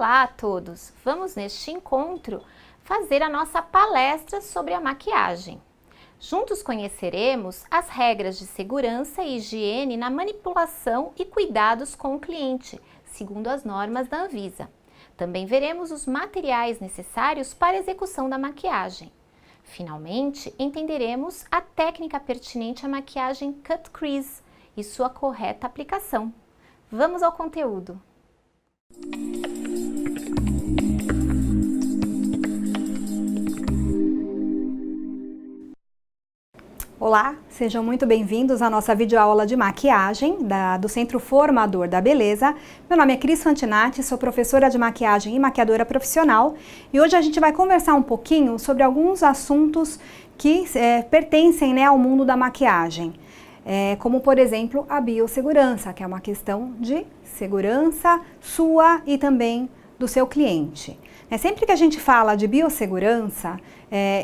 Olá a todos! Vamos neste encontro fazer a nossa palestra sobre a maquiagem. Juntos conheceremos as regras de segurança e higiene na manipulação e cuidados com o cliente, segundo as normas da Anvisa. Também veremos os materiais necessários para a execução da maquiagem. Finalmente, entenderemos a técnica pertinente à maquiagem Cut Crease e sua correta aplicação. Vamos ao conteúdo! Olá, sejam muito bem-vindos à nossa videoaula de maquiagem do Centro Formador da Beleza. Meu nome é Cris Fantinatti, sou professora de maquiagem e maquiadora profissional e hoje a gente vai conversar um pouquinho sobre alguns assuntos que pertencem, ao mundo da maquiagem, como por exemplo a biossegurança, que é uma questão de segurança sua e também do seu cliente. Sempre que a gente fala de biossegurança,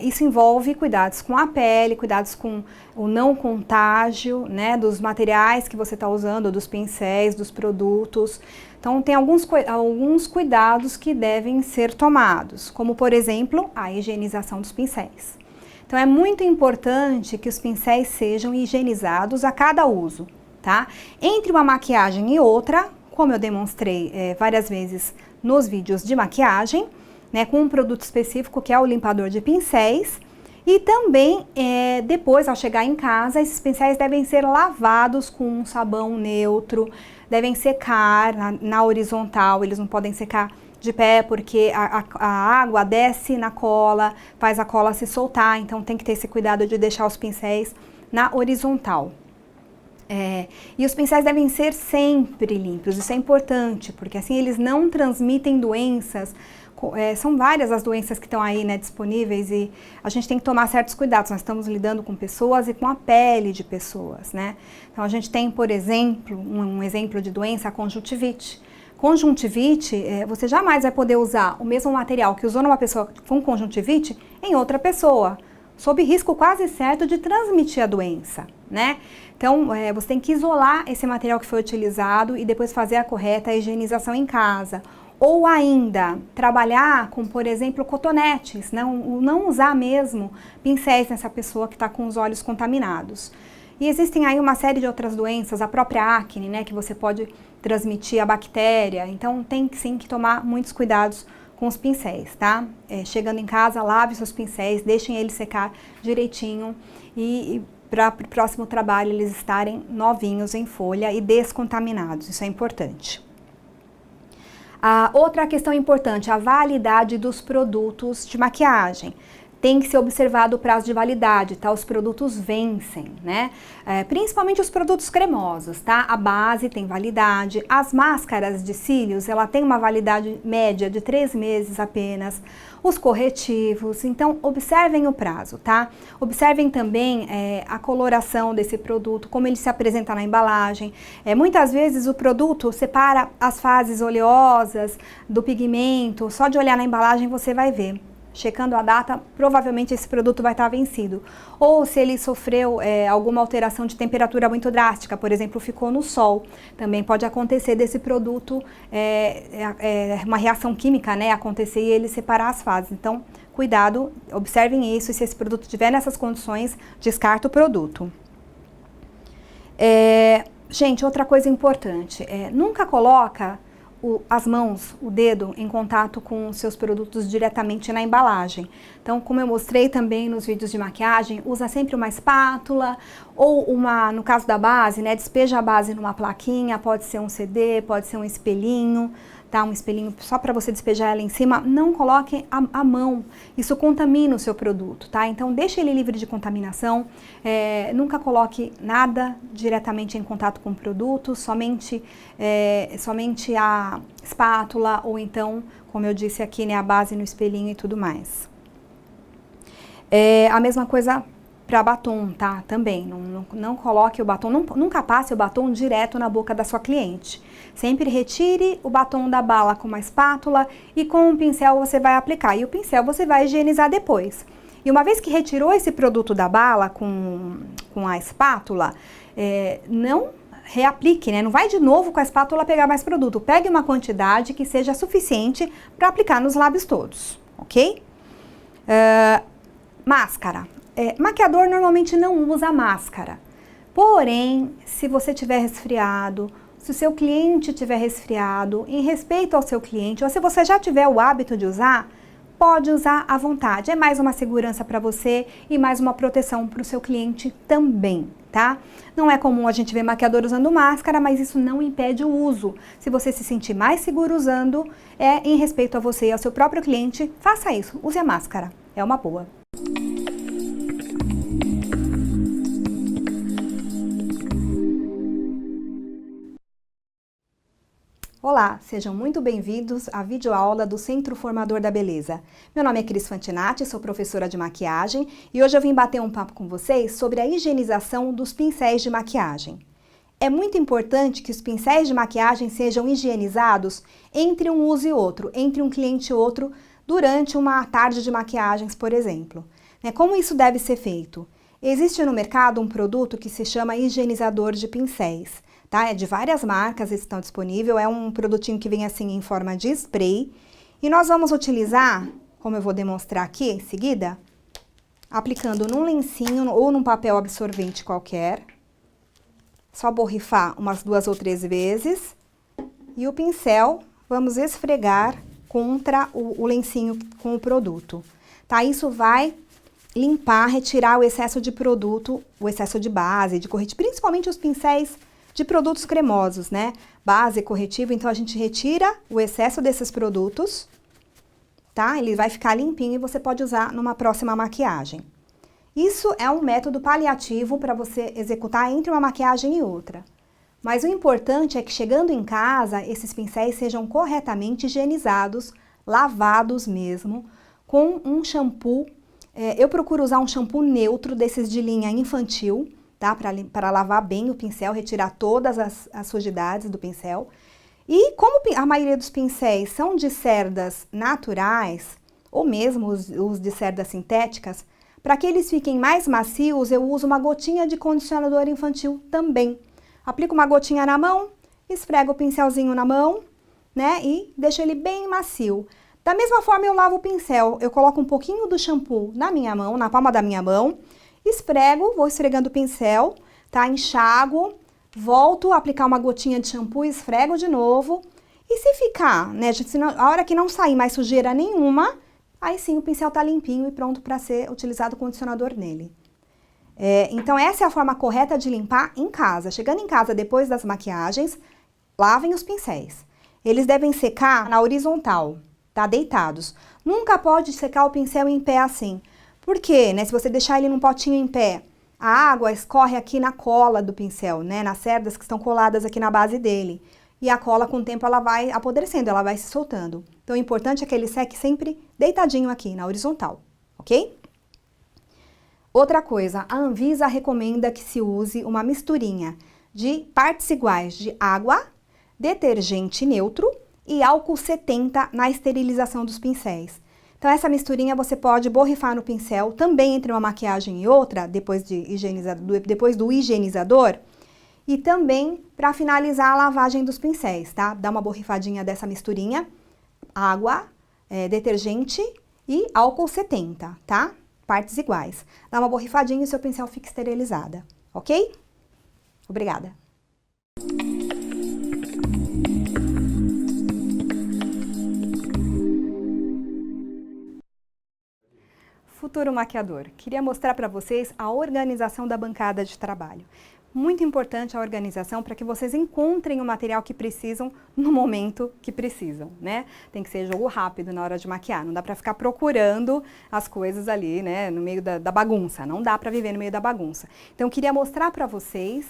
isso envolve cuidados com a pele, cuidados com o não contágio, dos materiais que você está usando, dos pincéis, dos produtos. Então tem alguns cuidados que devem ser tomados, como por exemplo a higienização dos pincéis. Então é muito importante que os pincéis sejam higienizados a cada uso, tá? Entre uma maquiagem e outra, como eu demonstrei várias vezes nos vídeos de maquiagem, com um produto específico que é o limpador de pincéis. E também, depois, ao chegar em casa, esses pincéis devem ser lavados com um sabão neutro, devem secar na horizontal, eles não podem secar de pé porque a água desce na cola, faz a cola se soltar, então tem que ter esse cuidado de deixar os pincéis na horizontal. E os pincéis devem ser sempre limpos, isso é importante, porque assim eles não transmitem doenças. São várias as doenças que estão aí disponíveis e a gente tem que tomar certos cuidados. Nós estamos lidando com pessoas e com a pele de pessoas, Então a gente tem, por exemplo, um exemplo de doença, a conjuntivite. Conjuntivite, você jamais vai poder usar o mesmo material que usou numa pessoa com conjuntivite em outra pessoa, sob risco quase certo de transmitir a doença, Então, você tem que isolar esse material que foi utilizado e depois fazer a correta higienização em casa. Ou ainda, trabalhar com, por exemplo, cotonetes, não usar mesmo pincéis nessa pessoa que está com os olhos contaminados. E existem aí uma série de outras doenças, a própria acne, que você pode transmitir a bactéria. Então, tem sim que tomar muitos cuidados com os pincéis, tá? Chegando em casa, lave seus pincéis, deixem eles secar direitinho e para o próximo trabalho eles estarem novinhos em folha e descontaminados, isso é importante. Outra questão importante, a validade dos produtos de maquiagem. Tem que ser observado o prazo de validade, tá? Os produtos vencem, principalmente os produtos cremosos, tá? A base tem validade, as máscaras de cílios, ela tem uma validade média de 3 meses apenas, os corretivos, então observem o prazo, tá? Observem também a coloração desse produto, como ele se apresenta na embalagem. Muitas vezes o produto separa as fases oleosas do pigmento, só de olhar na embalagem você vai ver. Checando a data, provavelmente esse produto vai estar vencido. Ou se ele sofreu alguma alteração de temperatura muito drástica, por exemplo, ficou no sol, também pode acontecer desse produto, uma reação química, acontecer e ele separar as fases. Então, cuidado, observem isso e se esse produto estiver nessas condições, descarta o produto. Gente, outra coisa importante, nunca coloca as mãos, o dedo, em contato com os seus produtos diretamente na embalagem. Então, como eu mostrei também nos vídeos de maquiagem, usa sempre uma espátula ou no caso da base, despeja a base numa plaquinha, pode ser um CD, pode ser um espelhinho, tá? Um espelhinho só para você despejar ela em cima. Não coloque a mão, isso contamina o seu produto, tá? Então, deixe ele livre de contaminação, nunca coloque nada diretamente em contato com o produto, somente a espátula ou então, como eu disse aqui, a base no espelhinho e tudo mais. A mesma coisa para batom, tá? Também, não coloque o batom, nunca passe o batom direto na boca da sua cliente. Sempre retire o batom da bala com uma espátula e com um pincel você vai aplicar. E o pincel você vai higienizar depois. E uma vez que retirou esse produto da bala com a espátula, não reaplique, né? Não vai de novo com a espátula pegar mais produto. Pegue uma quantidade que seja suficiente para aplicar nos lábios todos, ok? Máscara. Maquiador normalmente não usa máscara. Porém, se você tiver resfriado, se o seu cliente tiver resfriado, em respeito ao seu cliente, ou se você já tiver o hábito de usar, pode usar à vontade. É mais uma segurança para você e mais uma proteção para o seu cliente também, tá? Não é comum a gente ver maquiador usando máscara, mas isso não impede o uso. Se você se sentir mais seguro usando, em respeito a você e ao seu próprio cliente, faça isso. Use a máscara. É uma boa. Olá, sejam muito bem-vindos à videoaula do Centro Formador da Beleza. Meu nome é Cris Fantinatti, sou professora de maquiagem e hoje eu vim bater um papo com vocês sobre a higienização dos pincéis de maquiagem. É muito importante que os pincéis de maquiagem sejam higienizados entre um uso e outro, entre um cliente e outro, durante uma tarde de maquiagens, por exemplo. Como isso deve ser feito? Existe no mercado um produto que se chama higienizador de pincéis. Tá? É de várias marcas, estão disponíveis, é um produtinho que vem assim em forma de spray. E nós vamos utilizar, como eu vou demonstrar aqui em seguida, aplicando num lencinho ou num papel absorvente qualquer. Só borrifar umas 2 ou 3 vezes. E o pincel, vamos esfregar contra o lencinho com o produto. Tá? Isso vai limpar, retirar o excesso de produto, o excesso de base, de corretivo, principalmente os pincéis de produtos cremosos, né? Base, corretivo, então a gente retira o excesso desses produtos, tá? Ele vai ficar limpinho e você pode usar numa próxima maquiagem. Isso é um método paliativo para você executar entre uma maquiagem e outra. Mas o importante é que chegando em casa, esses pincéis sejam corretamente higienizados, lavados mesmo, com um shampoo. Eu procuro usar um shampoo neutro desses de linha infantil, tá? Para lavar bem o pincel, retirar todas as sujidades do pincel. E como a maioria dos pincéis são de cerdas naturais, ou mesmo os de cerdas sintéticas, para que eles fiquem mais macios, eu uso uma gotinha de condicionador infantil também. Aplico uma gotinha na mão, esfrego o pincelzinho na mão, né? E deixo ele bem macio. Da mesma forma eu lavo o pincel, eu coloco um pouquinho do shampoo na minha mão, na palma da minha mão, esfrego, vou esfregando o pincel, tá? Enxago, volto a aplicar uma gotinha de shampoo, esfrego de novo. E se ficar, né, a hora que não sair mais sujeira nenhuma, aí sim o pincel tá limpinho e pronto para ser utilizado o condicionador nele. Então essa é a forma correta de limpar em casa. Chegando em casa depois das maquiagens, lavem os pincéis. Eles devem secar na horizontal, tá? Deitados. Nunca pode secar o pincel em pé assim. Por quê? Né? Se você deixar ele num potinho em pé, a água escorre aqui na cola do pincel, né? Nas cerdas que estão coladas aqui na base dele. E a cola, com o tempo, ela vai apodrecendo, ela vai se soltando. Então, o importante é que ele seque sempre deitadinho aqui, na horizontal, ok? Outra coisa, a Anvisa recomenda que se use uma misturinha de partes iguais de água, detergente neutro e álcool 70 na esterilização dos pincéis. Então, essa misturinha você pode borrifar no pincel, também entre uma maquiagem e outra, depois do higienizador, e também para finalizar a lavagem dos pincéis, tá? Dá uma borrifadinha dessa misturinha, água, detergente e álcool 70, tá? Partes iguais. Dá uma borrifadinha e o seu pincel fica esterilizada, ok? Obrigada! Futuro maquiador, queria mostrar para vocês a organização da bancada de trabalho. Muito importante a organização para que vocês encontrem o material que precisam no momento que precisam, né? Tem que ser jogo rápido na hora de maquiar, não dá para ficar procurando as coisas ali, né, no meio da bagunça, não dá para viver no meio da bagunça. Então, eu queria mostrar para vocês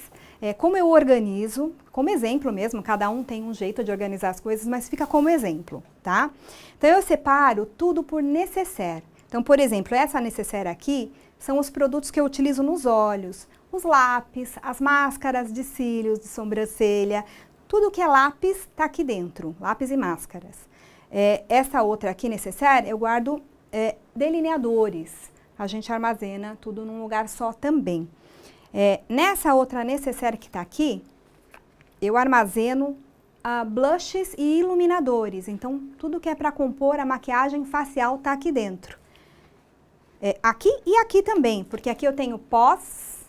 como eu organizo, como exemplo mesmo, cada um tem um jeito de organizar as coisas, mas fica como exemplo, tá? Então, eu separo tudo por necessaire. Então, por exemplo, essa necessaire aqui são os produtos que eu utilizo nos olhos, os lápis, as máscaras de cílios, de sobrancelha, tudo que é lápis está aqui dentro, lápis e máscaras. Essa outra aqui, necessaire, eu guardo delineadores, a gente armazena tudo num lugar só também. Nessa outra necessaire que está aqui, eu armazeno blushes e iluminadores. Então, tudo que é para compor a maquiagem facial tá aqui dentro. Aqui e aqui também, porque aqui eu tenho pós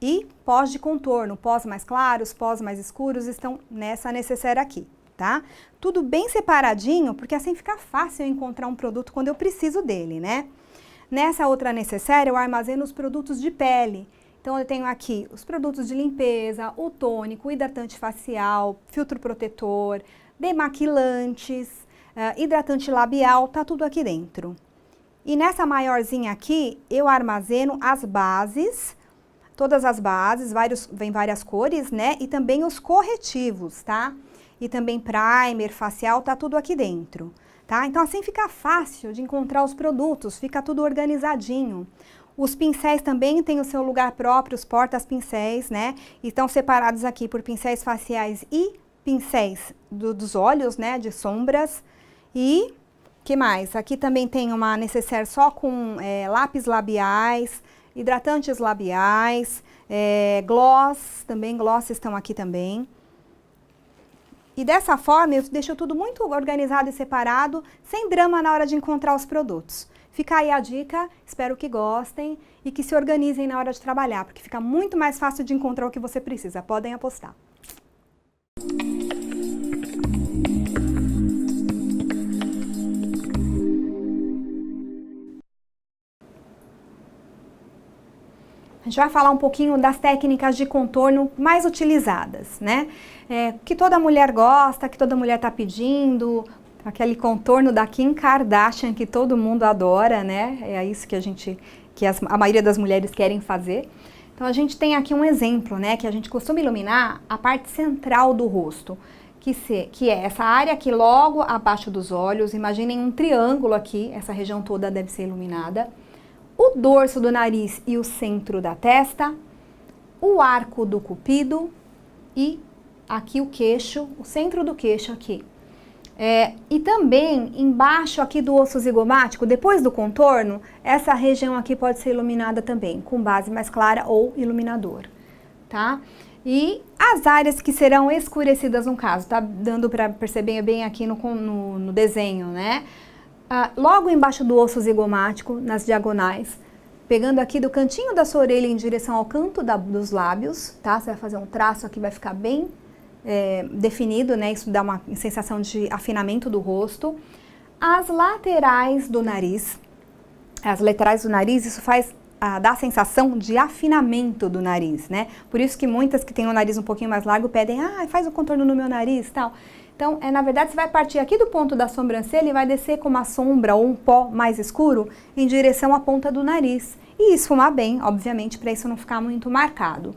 e pós de contorno, pós mais claros, pós mais escuros, estão nessa necessaire aqui, tá? Tudo bem separadinho, porque assim fica fácil eu encontrar um produto quando eu preciso dele, né? Nessa outra necessaire eu armazeno os produtos de pele. Então eu tenho aqui os produtos de limpeza, o tônico, o hidratante facial, filtro protetor, demaquilantes, hidratante labial, tá tudo aqui dentro. E nessa maiorzinha aqui eu armazeno as bases, todas as bases, vem várias cores, né? E também os corretivos, tá? E também primer, facial, tá tudo aqui dentro, tá? Então assim fica fácil de encontrar os produtos, fica tudo organizadinho. Os pincéis também têm o seu lugar próprio, os portas-pincéis, né? E estão separados aqui por pincéis faciais e pincéis dos olhos, né? De sombras. E, que mais? Aqui também tem uma necessaire só com lápis labiais, hidratantes labiais, gloss, também glosses estão aqui também. E dessa forma eu deixo tudo muito organizado e separado, sem drama na hora de encontrar os produtos. Fica aí a dica, espero que gostem e que se organizem na hora de trabalhar, porque fica muito mais fácil de encontrar o que você precisa, podem apostar. A gente vai falar um pouquinho das técnicas de contorno mais utilizadas, né? Que toda mulher gosta, que toda mulher está pedindo, aquele contorno da Kim Kardashian que todo mundo adora, né? É isso que a maioria das mulheres querem fazer. Então a gente tem aqui um exemplo, né? Que a gente costuma iluminar a parte central do rosto, que é essa área aqui logo abaixo dos olhos. Imaginem um triângulo aqui, essa região toda deve ser iluminada. O dorso do nariz e o centro da testa, o arco do cupido e aqui o queixo, o centro do queixo aqui. E também embaixo aqui do osso zigomático, depois do contorno, essa região aqui pode ser iluminada também, com base mais clara ou iluminador, tá? E as áreas que serão escurecidas no caso, tá dando para perceber bem aqui no desenho, né? Logo embaixo do osso zigomático, nas diagonais, pegando aqui do cantinho da sua orelha em direção ao canto dos lábios, tá? Você vai fazer um traço aqui, vai ficar bem definido, né? Isso dá uma sensação de afinamento do rosto. As laterais do nariz, isso dá a sensação de afinamento do nariz, né? Por isso que muitas que têm o nariz um pouquinho mais largo pedem, faz o contorno no meu nariz e tal. Então, na verdade, você vai partir aqui do ponto da sobrancelha e vai descer com uma sombra ou um pó mais escuro em direção à ponta do nariz. E esfumar bem, obviamente, para isso não ficar muito marcado.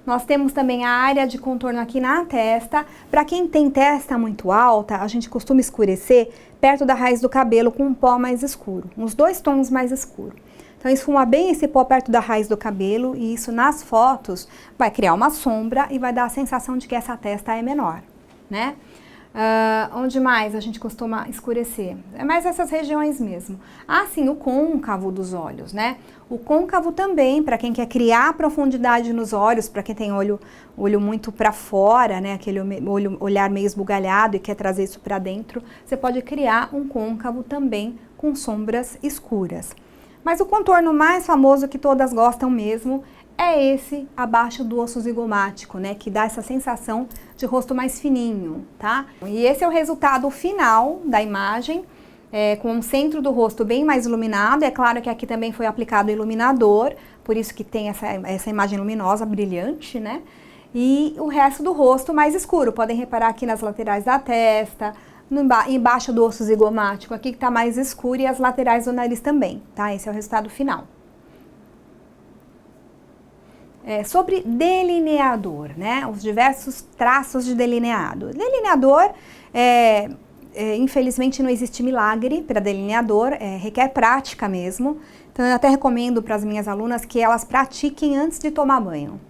Nós temos também a área de contorno aqui na testa. Para quem tem testa muito alta, a gente costuma escurecer perto da raiz do cabelo com um pó mais escuro, uns 2 tons mais escuros. Então, esfuma bem esse pó perto da raiz do cabelo e isso nas fotos vai criar uma sombra e vai dar a sensação de que essa testa é menor, né? Onde mais a gente costuma escurecer? É mais essas regiões mesmo. Sim, o côncavo dos olhos, né? O côncavo também, para quem quer criar profundidade nos olhos, para quem tem olho muito para fora, né? Aquele olhar meio esbugalhado e quer trazer isso para dentro, você pode criar um côncavo também com sombras escuras. Mas o contorno mais famoso que todas gostam mesmo é esse abaixo do osso zigomático, né? Que dá essa sensação de rosto mais fininho, tá? E esse é o resultado final da imagem, com o centro do rosto bem mais iluminado. É claro que aqui também foi aplicado o iluminador, por isso que tem essa imagem luminosa, brilhante, né? E o resto do rosto mais escuro. Podem reparar aqui nas laterais da testa, embaixo do osso zigomático, aqui que tá mais escuro, e as laterais do nariz também, tá? Esse é o resultado final. Sobre delineador, né? Os diversos traços de delineado. Delineador, infelizmente não existe milagre para delineador, requer prática mesmo. Então eu até recomendo para as minhas alunas que elas pratiquem antes de tomar banho.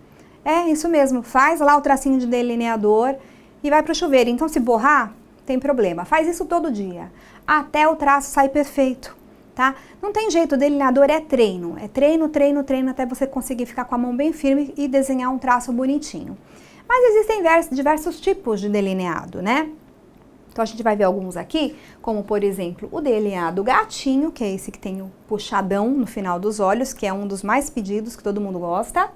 Isso mesmo, faz lá o tracinho de delineador e vai para o chuveiro. Então se borrar, tem problema. Faz isso todo dia, até o traço sair perfeito. Tá? Não tem jeito, o delineador é treino, treino, até você conseguir ficar com a mão bem firme e desenhar um traço bonitinho. Mas existem diversos tipos de delineado, né? Então, a gente vai ver alguns aqui, como, por exemplo, o delineado gatinho, que é esse que tem o puxadão no final dos olhos, que é um dos mais pedidos, que todo mundo gosta.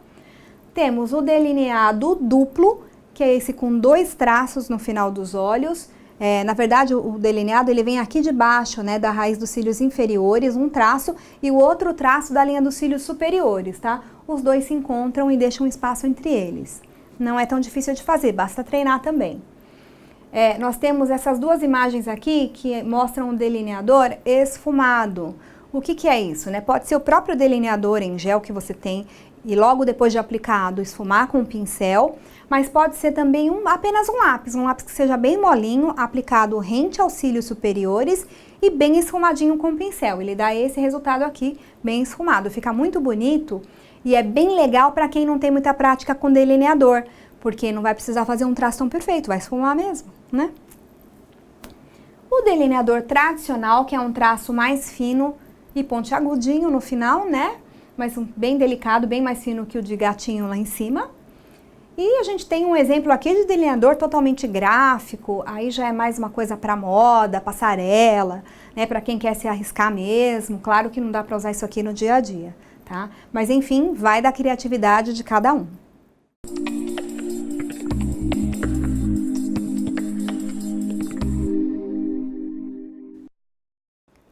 Temos o delineado duplo, que é esse com 2 traços no final dos olhos. Na verdade, o delineado ele vem aqui de baixo, né, da raiz dos cílios inferiores, um traço, e o outro traço da linha dos cílios superiores, tá? Os dois se encontram e deixam um espaço entre eles. Não é tão difícil de fazer, basta treinar também. Nós temos essas 2 imagens aqui que mostram um delineador esfumado. O que é isso, né? Pode ser o próprio delineador em gel que você tem e logo depois de aplicado esfumar com um pincel, mas pode ser também apenas um lápis que seja bem molinho, aplicado rente aos cílios superiores e bem esfumadinho com o pincel. Ele dá esse resultado aqui, bem esfumado. Fica muito bonito e é bem legal para quem não tem muita prática com delineador, porque não vai precisar fazer um traço tão perfeito, vai esfumar mesmo, né? O delineador tradicional, que é um traço mais fino e pontiagudinho no final, né? Mas bem delicado, bem mais fino que o de gatinho lá em cima. E a gente tem um exemplo aqui de delineador totalmente gráfico, aí já é mais uma coisa para moda, passarela, né? Para quem quer se arriscar mesmo. Claro que não dá para usar isso aqui no dia a dia, tá? Mas enfim, vai da criatividade de cada um.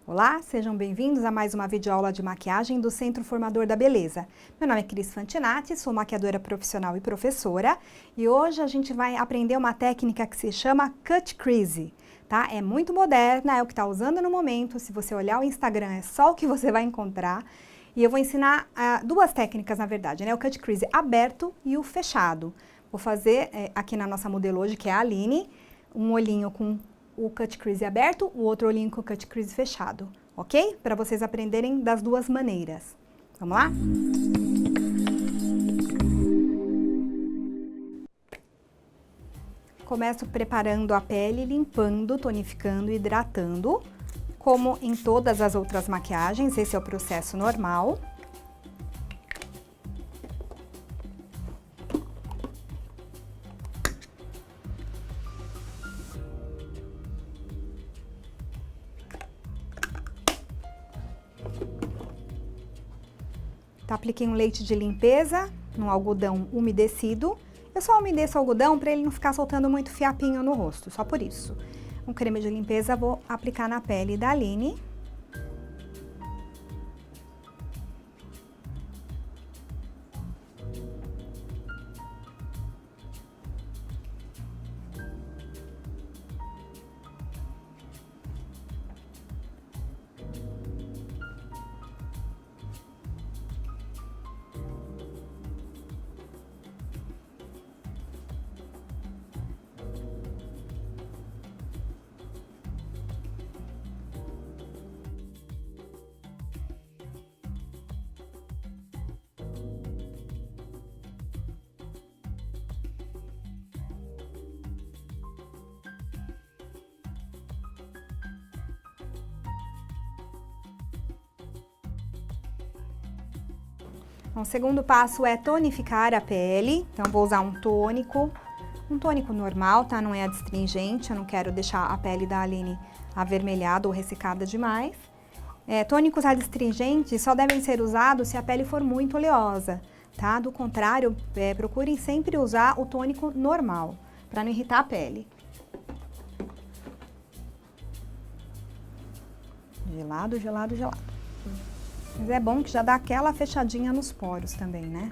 Olá, sejam bem-vindos a mais uma videoaula de maquiagem do Centro Formador da Beleza. Meu nome é Cris Fantinatti, sou maquiadora profissional e professora e hoje a gente vai aprender uma técnica que se chama Cut Crease, tá? É muito moderna, é o que está usando no momento, se você olhar o Instagram é só o que você vai encontrar e eu vou ensinar 2 técnicas na verdade, né? O Cut Crease aberto e o fechado. Vou fazer aqui na nossa modelo hoje, que é a Aline, um olhinho com o cut crease aberto, o outro olhinho com o cut crease fechado, ok? Para vocês aprenderem das 2 maneiras. Vamos lá? Começo preparando a pele, limpando, tonificando, hidratando, como em todas as outras maquiagens, esse é o processo normal. Apliquei um leite de limpeza no algodão umedecido. Eu só umedeço o algodão para ele não ficar soltando muito fiapinho no rosto, só por isso. Um creme de limpeza vou aplicar na pele da Aline. Então, o segundo passo é tonificar a pele. Então, vou usar um tônico normal, tá? Não é adstringente, eu não quero deixar a pele da Aline avermelhada ou ressecada demais. Tônicos adstringentes só devem ser usados se a pele for muito oleosa, tá? Do contrário, procurem sempre usar o tônico normal, para não irritar a pele. Gelado, gelado, gelado. Mas é bom que já dá aquela fechadinha nos poros também, né?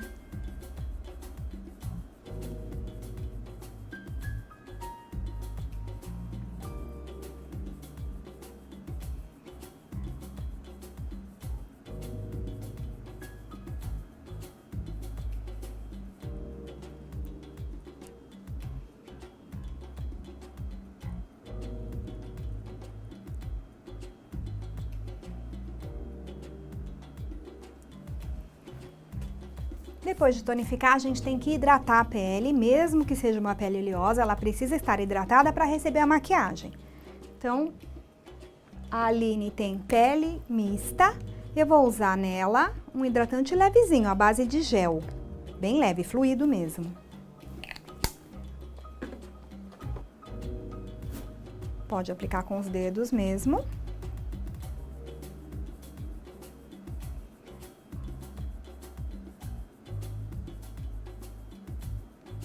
Depois de tonificar, a gente tem que hidratar a pele, mesmo que seja uma pele oleosa, ela precisa estar hidratada para receber a maquiagem. Então, a Aline tem pele mista, eu vou usar nela um hidratante levezinho, à base de gel, bem leve, fluido mesmo. Pode aplicar com os dedos mesmo.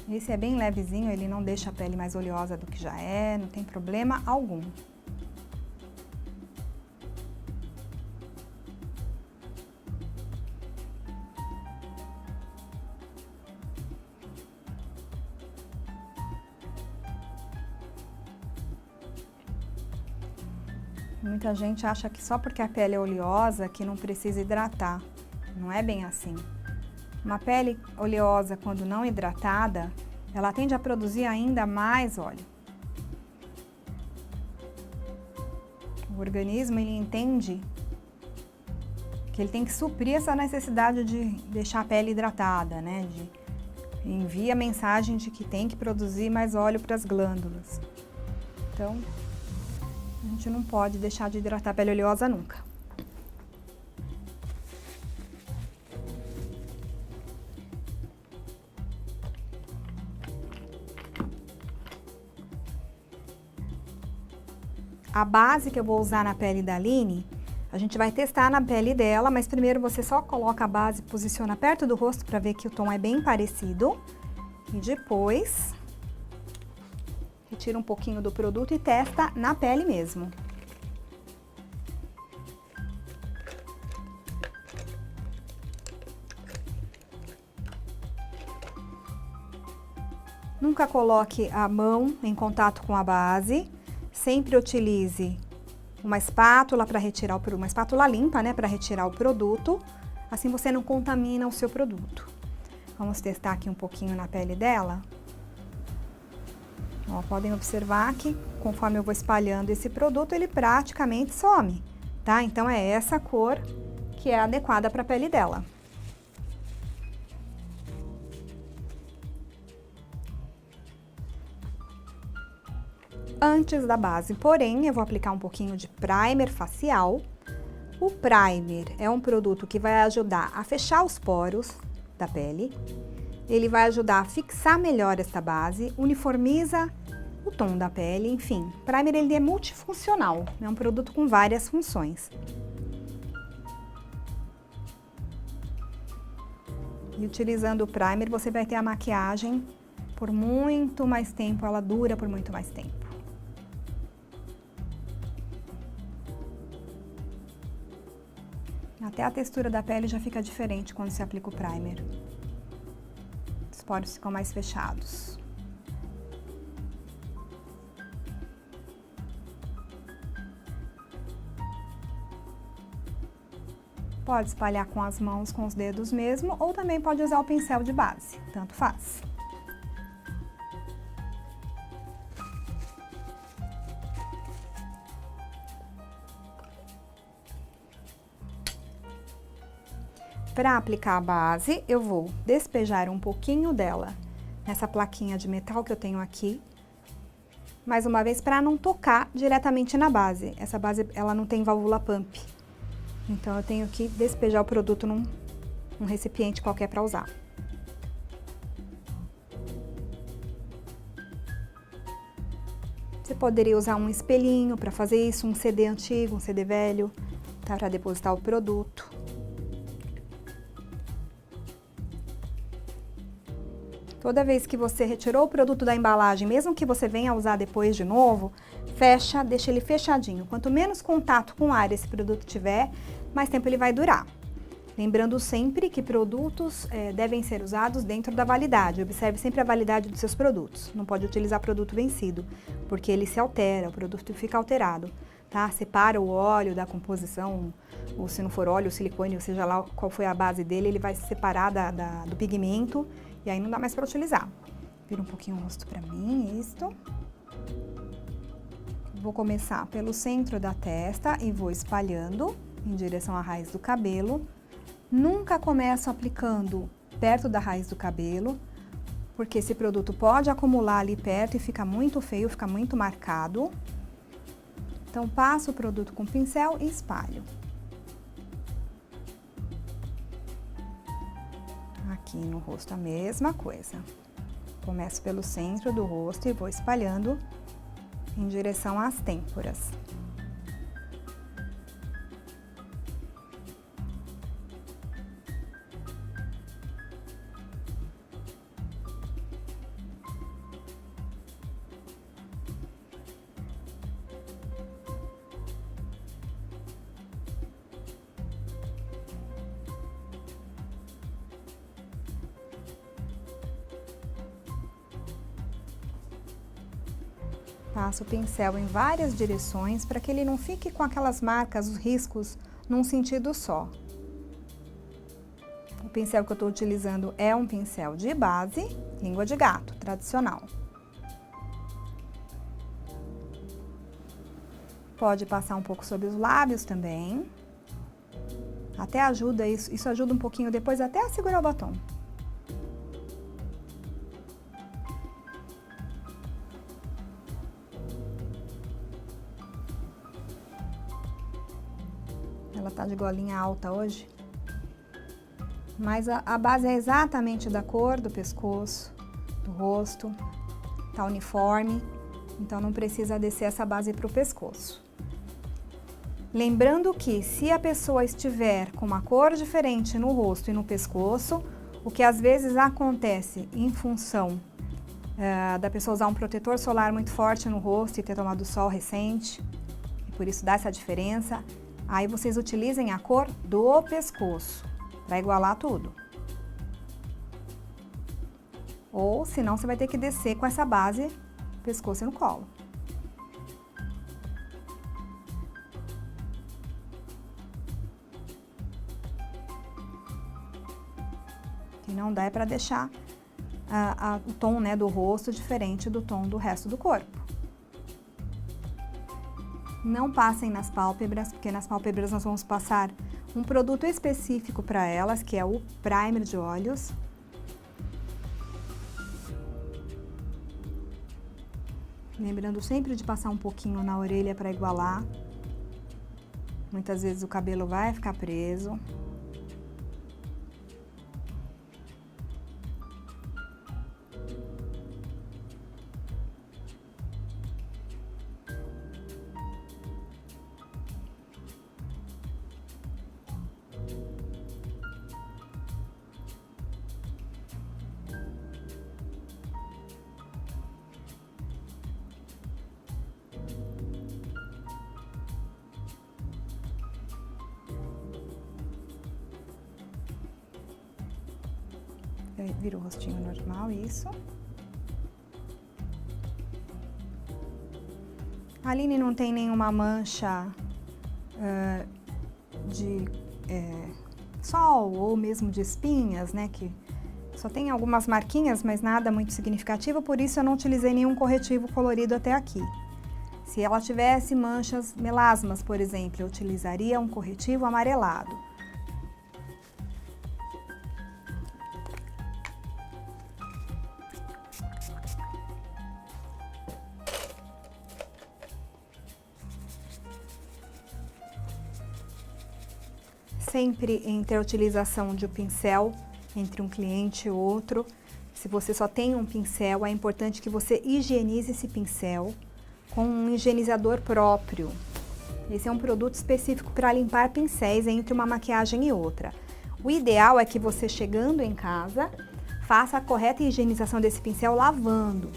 Esse é bem levezinho, ele não deixa a pele mais oleosa do que já é, não tem problema algum. Muita gente acha que só porque a pele é oleosa que não precisa hidratar. Não é bem assim. Uma pele oleosa, quando não hidratada, ela tende a produzir ainda mais óleo. O organismo, ele entende que ele tem que suprir essa necessidade de deixar a pele hidratada, né? Envia a mensagem de que tem que produzir mais óleo para as glândulas. Então, a gente não pode deixar de hidratar a pele oleosa nunca. A base que eu vou usar na pele da Aline, a gente vai testar na pele dela, mas primeiro você só coloca a base, posiciona perto do rosto para ver que o tom é bem parecido. E depois, retira um pouquinho do produto e testa na pele mesmo. Nunca coloque a mão em contato com a base. Sempre utilize uma espátula para retirar uma espátula limpa, né, para retirar o produto. Assim você não contamina o seu produto. Vamos testar aqui um pouquinho na pele dela. Ó, podem observar que conforme eu vou espalhando esse produto, ele praticamente some, tá? Então é essa cor que é adequada para a pele dela. Antes da base, porém, eu vou aplicar um pouquinho de primer facial. O primer é um produto que vai ajudar a fechar os poros da pele. Ele vai ajudar a fixar melhor esta base, uniformiza o tom da pele, enfim. O primer, ele é multifuncional, é um produto com várias funções. E utilizando o primer, você vai ter a maquiagem por muito mais tempo, ela dura por muito mais tempo. Até a textura da pele já fica diferente quando se aplica o primer. Os poros ficam mais fechados. Pode espalhar com as mãos, com os dedos mesmo, ou também pode usar o pincel de base, tanto faz. Para aplicar a base, eu vou despejar um pouquinho dela nessa plaquinha de metal que eu tenho aqui. Mais uma vez, para não tocar diretamente na base. Essa base, ela não tem válvula pump. Então, eu tenho que despejar o produto num recipiente qualquer para usar. Você poderia usar um espelhinho para fazer isso, um CD antigo, um CD velho, tá? Para depositar o produto. Toda vez que você retirou o produto da embalagem, mesmo que você venha usar depois de novo, fecha, deixa ele fechadinho. Quanto menos contato com o ar esse produto tiver, mais tempo ele vai durar. Lembrando sempre que produtos devem ser usados dentro da validade. Observe sempre a validade dos seus produtos. Não pode utilizar produto vencido, porque ele se altera, o produto fica alterado, tá? Separa o óleo da composição, ou se não for óleo, silicone, ou seja lá qual foi a base dele, ele vai se separar do pigmento. E aí não dá mais para utilizar. Vira um pouquinho o rosto para mim, isto. Vou começar pelo centro da testa e vou espalhando em direção à raiz do cabelo. Nunca começo aplicando perto da raiz do cabelo, porque esse produto pode acumular ali perto e fica muito feio, fica muito marcado. Então, passo o produto com o pincel e espalho. Aqui no rosto a mesma coisa. Começo pelo centro do rosto e vou espalhando em direção às têmporas. Passo o pincel em várias direções para que ele não fique com aquelas marcas, os riscos, num sentido só. O pincel que eu estou utilizando é um pincel de base, língua de gato, tradicional. Pode passar um pouco sobre os lábios também. Até ajuda isso ajuda um pouquinho depois até a segurar o batom. Ela tá de golinha alta hoje, mas a base é exatamente da cor do pescoço, do rosto, tá uniforme, então não precisa descer essa base pro pescoço. Lembrando que se a pessoa estiver com uma cor diferente no rosto e no pescoço, o que às vezes acontece em função da pessoa usar um protetor solar muito forte no rosto e ter tomado sol recente, e por isso dá essa diferença, aí vocês utilizem a cor do pescoço, para igualar tudo. Ou, senão, você vai ter que descer com essa base, pescoço e no colo. O que não dá é para deixar o tom, né, do rosto diferente do tom do resto do corpo. Não passem nas pálpebras, porque nas pálpebras nós vamos passar um produto específico para elas, que é o primer de olhos. Lembrando sempre de passar um pouquinho na orelha para igualar. Muitas vezes o cabelo vai ficar preso. Vira o rostinho normal, isso. A Aline não tem nenhuma mancha de sol ou mesmo de espinhas, né? Que só tem algumas marquinhas, mas nada muito significativo, por isso eu não utilizei nenhum corretivo colorido até aqui. Se ela tivesse manchas melasmas, por exemplo, eu utilizaria um corretivo amarelado. Sempre entre a utilização de um pincel, entre um cliente e outro, se você só tem um pincel, é importante que você higienize esse pincel com um higienizador próprio. Esse é um produto específico para limpar pincéis entre uma maquiagem e outra. O ideal é que você, chegando em casa, faça a correta higienização desse pincel lavando.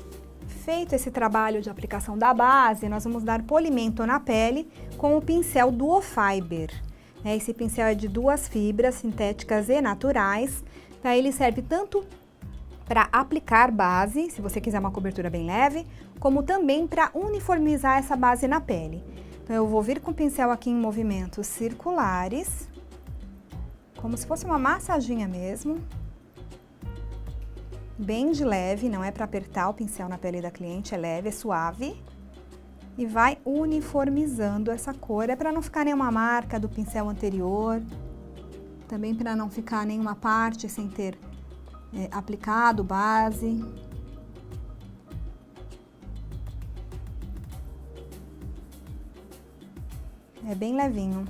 Feito esse trabalho de aplicação da base, nós vamos dar polimento na pele com o pincel Duofiber. Esse pincel é de 2 fibras sintéticas e naturais. Ele serve tanto para aplicar base, se você quiser uma cobertura bem leve, como também para uniformizar essa base na pele. Então, eu vou vir com o pincel aqui em movimentos circulares, como se fosse uma massaginha mesmo. Bem de leve, não é para apertar o pincel na pele da cliente, é leve, é suave. E vai uniformizando essa cor, é para não ficar nenhuma marca do pincel anterior, também para não ficar nenhuma parte sem ter aplicado base. É bem levinho,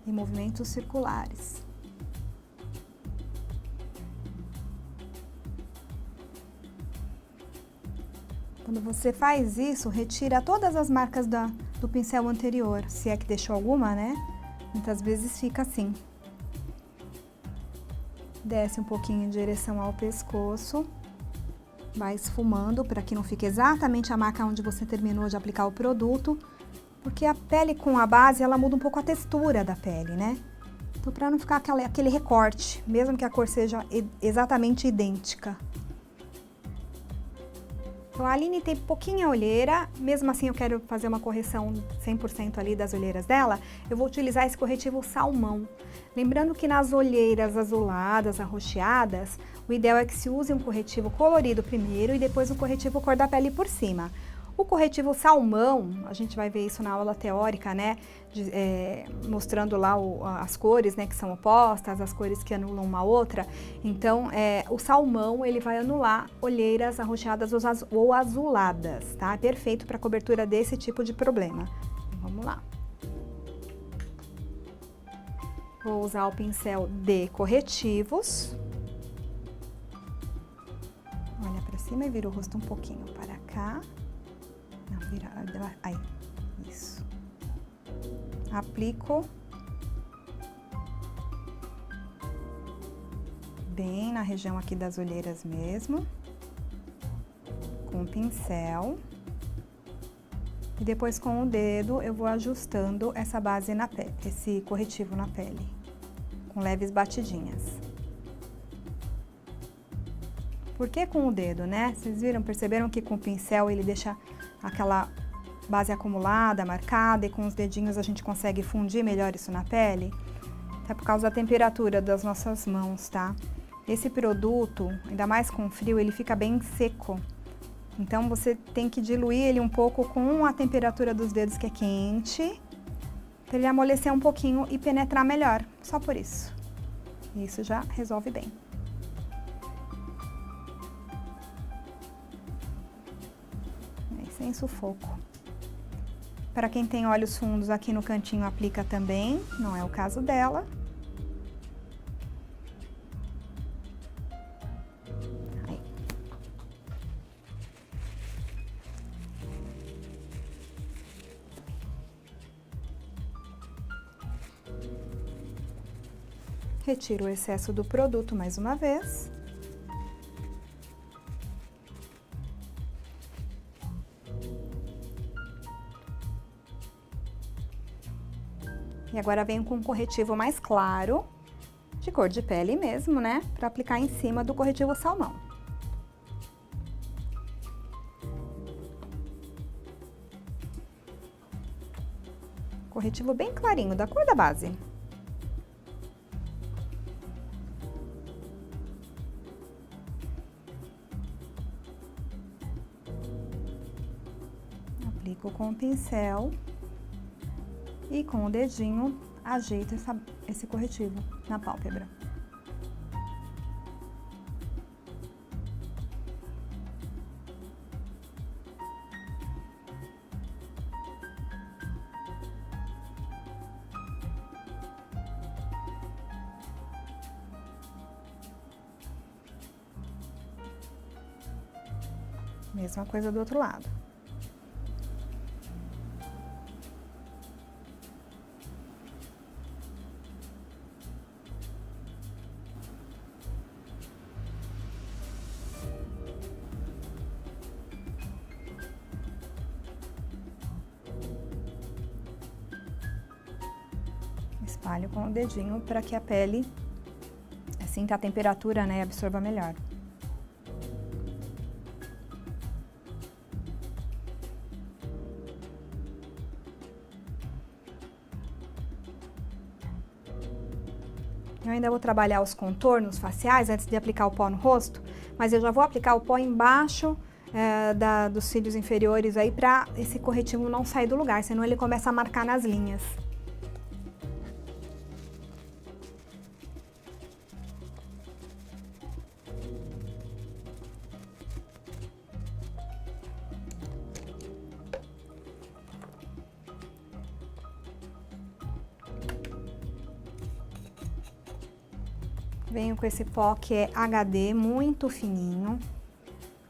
em movimentos circulares. Quando você faz isso, retira todas as marcas do pincel anterior, se é que deixou alguma, né? Muitas vezes fica assim. Desce um pouquinho em direção ao pescoço. Vai esfumando para que não fique exatamente a marca onde você terminou de aplicar o produto. Porque a pele com a base, ela muda um pouco a textura da pele, né? Então, para não ficar aquele recorte, mesmo que a cor seja exatamente idêntica. Então, a Aline tem pouquinha olheira, mesmo assim eu quero fazer uma correção 100% ali das olheiras dela, eu vou utilizar esse corretivo salmão. Lembrando que nas olheiras azuladas, arroxeadas, o ideal é que se use um corretivo colorido primeiro e depois um corretivo cor da pele por cima. O corretivo salmão, a gente vai ver isso na aula teórica, né, mostrando lá as cores, né, que são opostas, as cores que anulam uma outra. Então, o salmão, ele vai anular olheiras arroxeadas ou azuladas, tá? É perfeito para cobertura desse tipo de problema. Vamos lá. Vou usar o pincel de corretivos. Olha para cima e vira o rosto um pouquinho para cá. Não, vira, aí, isso. Aplico bem na região aqui das olheiras mesmo, com o pincel. E depois com o dedo eu vou ajustando essa base na pele, esse corretivo na pele, com leves batidinhas. Por que com o dedo, né? Vocês perceberam que com o pincel ele deixa aquela base acumulada, marcada, e com os dedinhos a gente consegue fundir melhor isso na pele? É por causa da temperatura das nossas mãos, tá? Esse produto, ainda mais com frio, ele fica bem seco. Então, você tem que diluir ele um pouco com a temperatura dos dedos, que é quente, para ele amolecer um pouquinho e penetrar melhor, só por isso. Isso já resolve bem. Sem sufoco. Para quem tem olhos fundos aqui no cantinho, aplica também, não é o caso dela. Aí. Retiro o excesso do produto mais uma vez. E agora venho com um corretivo mais claro, de cor de pele mesmo, né? Para aplicar em cima do corretivo salmão. Corretivo bem clarinho, da cor da base. Aplico com o pincel. E com o dedinho, ajeito esse corretivo na pálpebra. Mesma coisa do outro lado. Espalho com o dedinho para que a pele sinta a temperatura, né, e absorva melhor. Eu ainda vou trabalhar os contornos faciais antes de aplicar o pó no rosto, mas eu já vou aplicar o pó embaixo dos cílios inferiores aí para esse corretivo não sair do lugar, senão ele começa a marcar nas linhas. Venho com esse pó que é HD, muito fininho.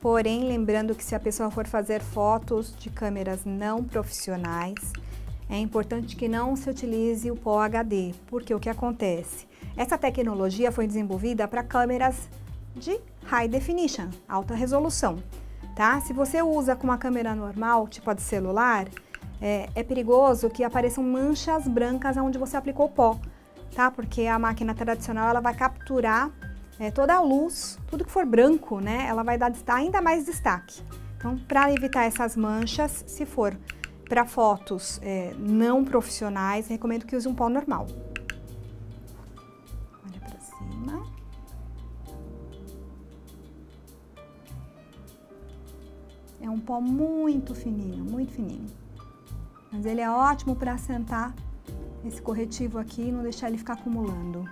Porém, lembrando que se a pessoa for fazer fotos de câmeras não profissionais, é importante que não se utilize o pó HD, porque o que acontece? Essa tecnologia foi desenvolvida para câmeras de High Definition, alta resolução, tá? Se você usa com uma câmera normal, tipo a de celular, é perigoso que apareçam manchas brancas onde você aplicou o pó, tá? Porque a máquina tradicional ela vai capturar toda a luz, tudo que for branco, né? Ela vai dar ainda mais destaque. Então, para evitar essas manchas, se for para fotos não profissionais, recomendo que use um pó normal. Olha para cima. É um pó muito fininho, muito fininho. Mas ele é ótimo para assentar esse corretivo aqui e não deixar ele ficar acumulando.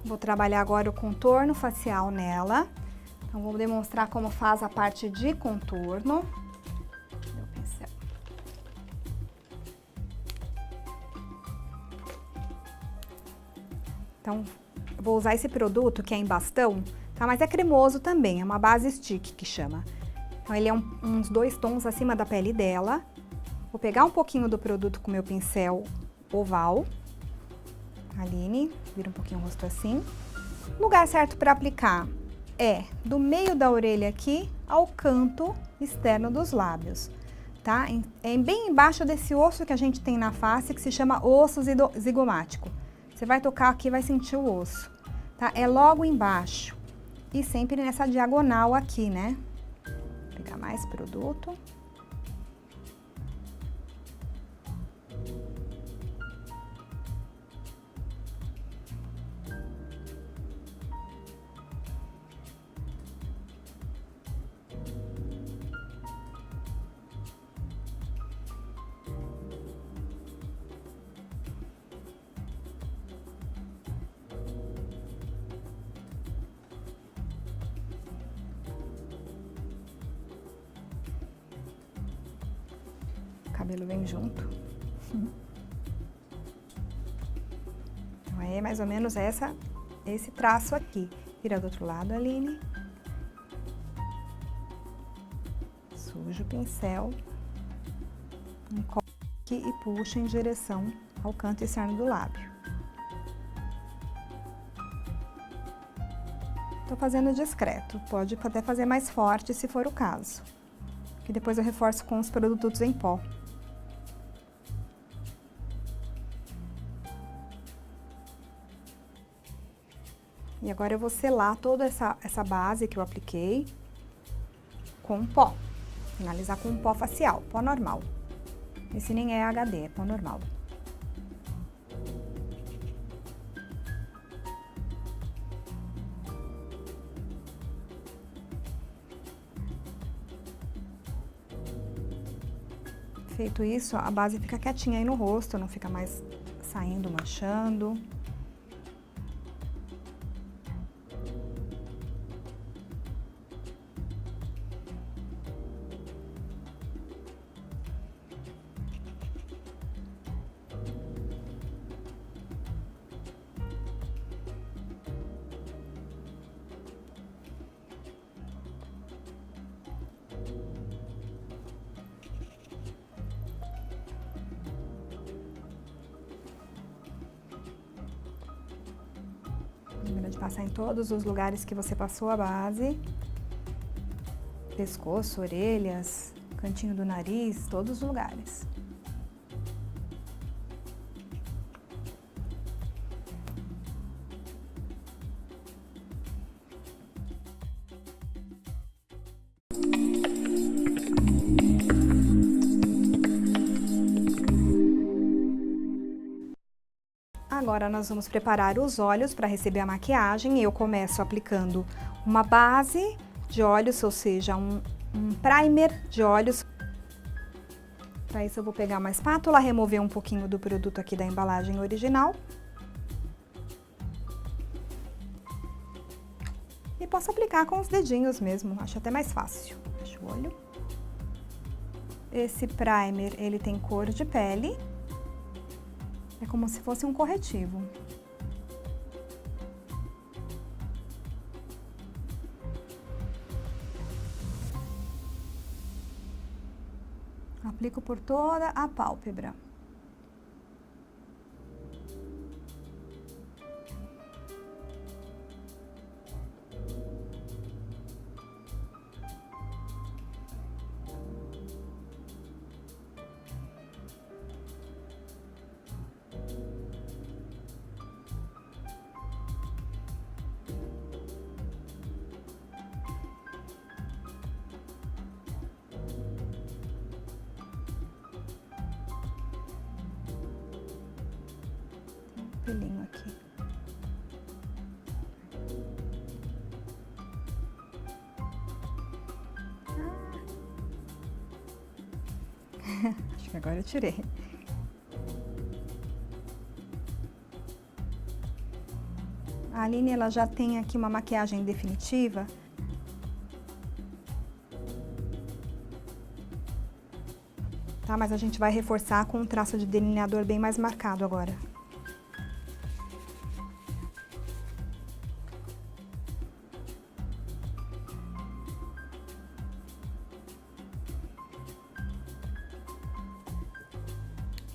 Vou trabalhar agora o contorno facial nela. Então, vou demonstrar como faz a parte de contorno. Meu pincel. Então, eu vou usar esse produto que é em bastão, tá? Mas é cremoso também, é uma base stick que chama. Então, ele é uns 2 tons acima da pele dela. Vou pegar um pouquinho do produto com meu pincel oval. Aline, vira um pouquinho o rosto assim. O lugar certo para aplicar é do meio da orelha aqui ao canto externo dos lábios, tá? É bem embaixo desse osso que a gente tem na face, que se chama osso zigomático. Você vai tocar aqui e vai sentir o osso, tá? É logo embaixo e sempre nessa diagonal aqui, né? Vou pegar mais produto. O cabelo vem junto. Então, é mais ou menos esse traço aqui. Vira do outro lado, Aline. Suja o pincel. Encobre e puxa em direção ao canto externo do lábio. Tô fazendo discreto. Pode até fazer mais forte se for o caso. Que depois eu reforço com os produtos em pó. E agora eu vou selar toda essa base que eu apliquei com pó. Finalizar com pó facial, pó normal. Esse nem é HD, é pó normal. Feito isso, a base fica quietinha aí no rosto, não fica mais saindo, manchando. Lembra de passar em todos os lugares que você passou a base. Pescoço, orelhas, cantinho do nariz, todos os lugares. Agora nós vamos preparar os olhos para receber a maquiagem. Eu começo aplicando uma base de olhos, ou seja, um primer de olhos. Para isso eu vou pegar uma espátula, remover um pouquinho do produto aqui da embalagem original. E posso aplicar com os dedinhos mesmo, acho até mais fácil. Fecha o olho. Esse primer, ele tem cor de pele. É como se fosse um corretivo. Aplico por toda a pálpebra. Pelinho aqui. Acho que agora eu tirei. A Aline, ela já tem aqui uma maquiagem definitiva. Tá, mas a gente vai reforçar com um traço de delineador bem mais marcado agora.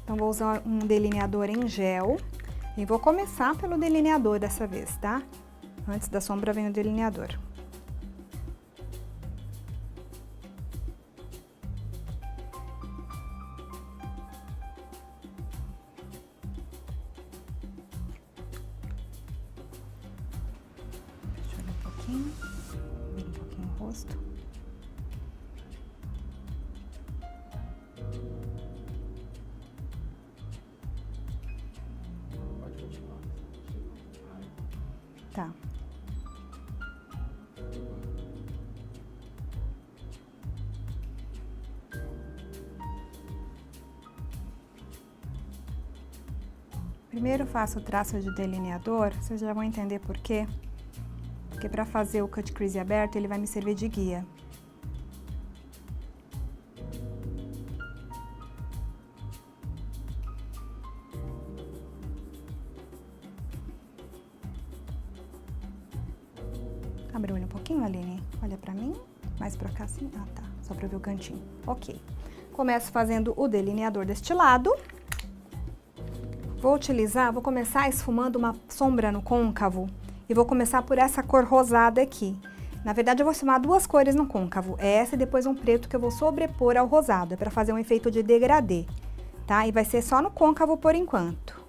Então, vou usar um delineador em gel e vou começar pelo delineador dessa vez, tá? Antes da sombra vem o delineador. Deixa eu olhar um pouquinho, ver um pouquinho o rosto. Tá. Primeiro faço o traço de delineador, vocês já vão entender por quê. Porque para fazer o cut crease aberto, ele vai me servir de guia. Abre o olho um pouquinho, Aline. Olha pra mim. Mais pra cá, assim. Ah, tá. Só pra ver o cantinho. Ok. Começo fazendo o delineador deste lado. Vou começar esfumando uma sombra no côncavo. E vou começar por essa cor rosada aqui. Na verdade, eu vou esfumar duas cores no côncavo. Essa e depois um preto que eu vou sobrepor ao rosado. É pra fazer um efeito de degradê, tá? E vai ser só no côncavo por enquanto.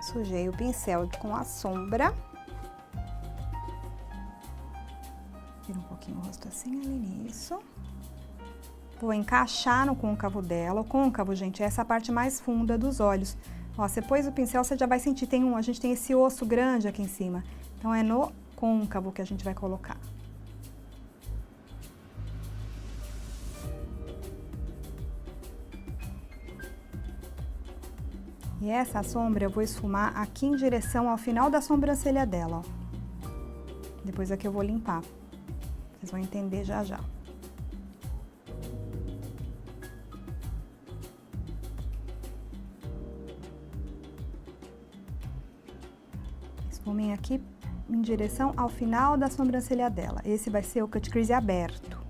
Sujei o pincel com a sombra. Vira um pouquinho o rosto assim, ali, isso. Vou encaixar no côncavo dela. O côncavo, gente, é essa parte mais funda dos olhos. Ó, você pôs o pincel, você já vai sentir, a gente tem esse osso grande aqui em cima. Então, é no côncavo que a gente vai colocar. E essa sombra eu vou esfumar aqui em direção ao final da sobrancelha dela, ó. Depois aqui eu vou limpar. Vocês vão entender já já. Esfumem aqui em direção ao final da sobrancelha dela. Esse vai ser o cut crease aberto.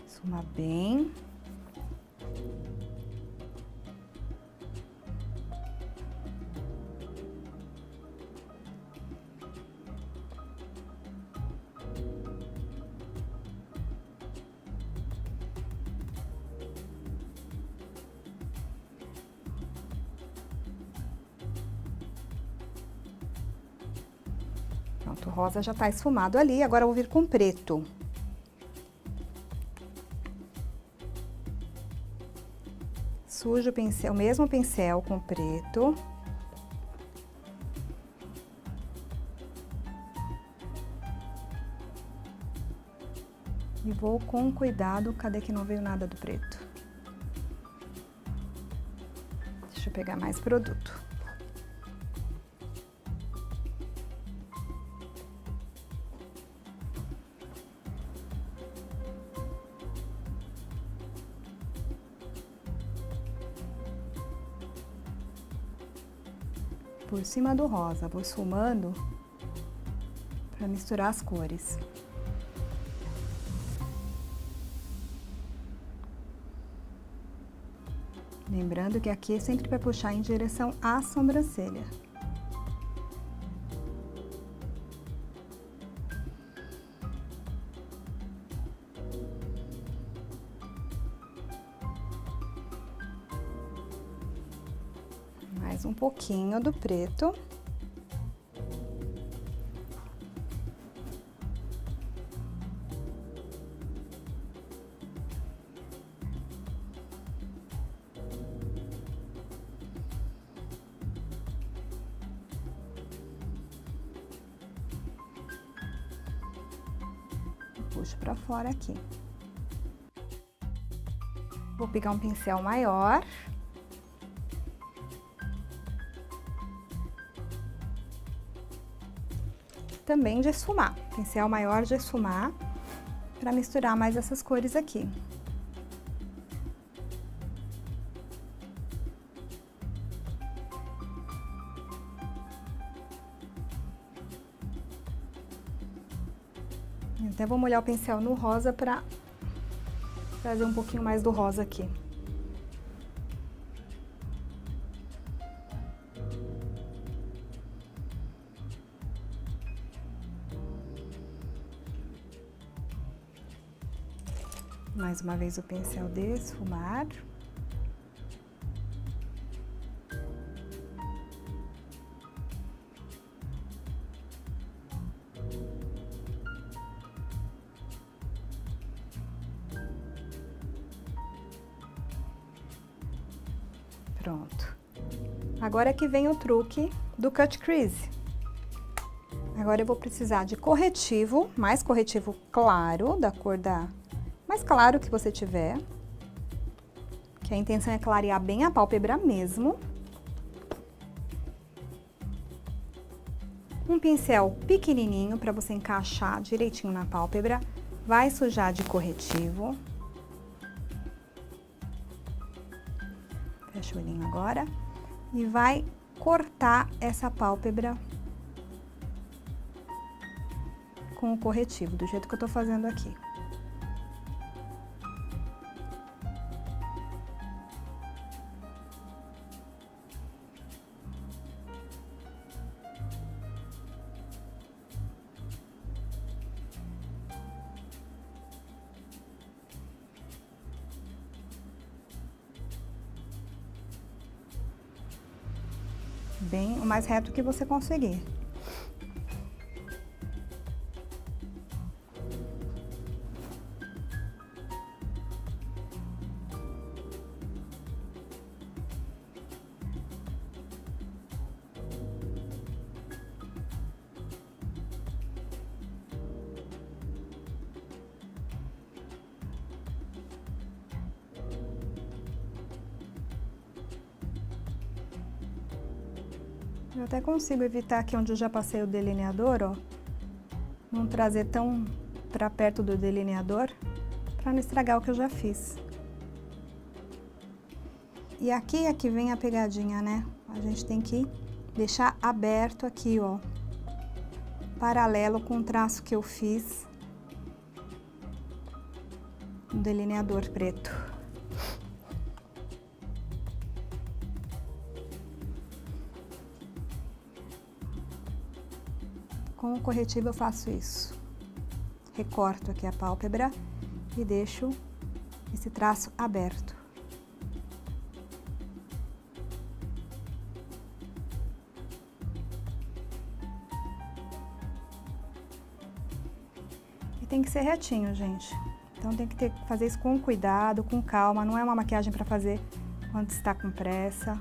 Esfuma bem. Pronto, o rosa já tá esfumado ali, agora eu vou vir com preto. Sujo o pincel, o mesmo pincel com preto. E vou com cuidado, cadê que não veio nada do preto? Deixa eu pegar mais produto. Por cima do rosa, vou esfumando para misturar as cores. Lembrando que aqui sempre vai puxar em direção à sobrancelha. Mais um pouquinho do preto. Puxo pra fora aqui. Vou pegar um pincel maior. Também de esfumar, pincel maior de esfumar, para misturar mais essas cores aqui. Até vou molhar o pincel no rosa para trazer um pouquinho mais do rosa aqui. Mais uma vez o pincel de esfumar. Pronto. Agora é que vem o truque do cut crease. Agora eu vou precisar de corretivo, mais corretivo claro, da cor mais claro que você tiver. Que a intenção é clarear bem a pálpebra mesmo. Um pincel pequenininho para você encaixar direitinho na pálpebra. Vai sujar de corretivo. Fecha o olhinho agora. E vai cortar essa pálpebra com o corretivo, do jeito que eu tô fazendo aqui. Bem o mais reto que você conseguir. Eu até consigo evitar aqui onde eu já passei o delineador, ó. Não trazer tão pra perto do delineador, pra não estragar o que eu já fiz. E aqui é que vem a pegadinha, né? A gente tem que deixar aberto aqui, ó. Paralelo com o traço que eu fiz no delineador preto. Com o corretivo eu faço isso. Recorto aqui a pálpebra e deixo esse traço aberto. que ser retinho, gente. Então tem que fazer isso com cuidado, com calma. Não é uma maquiagem para fazer quando está com pressa.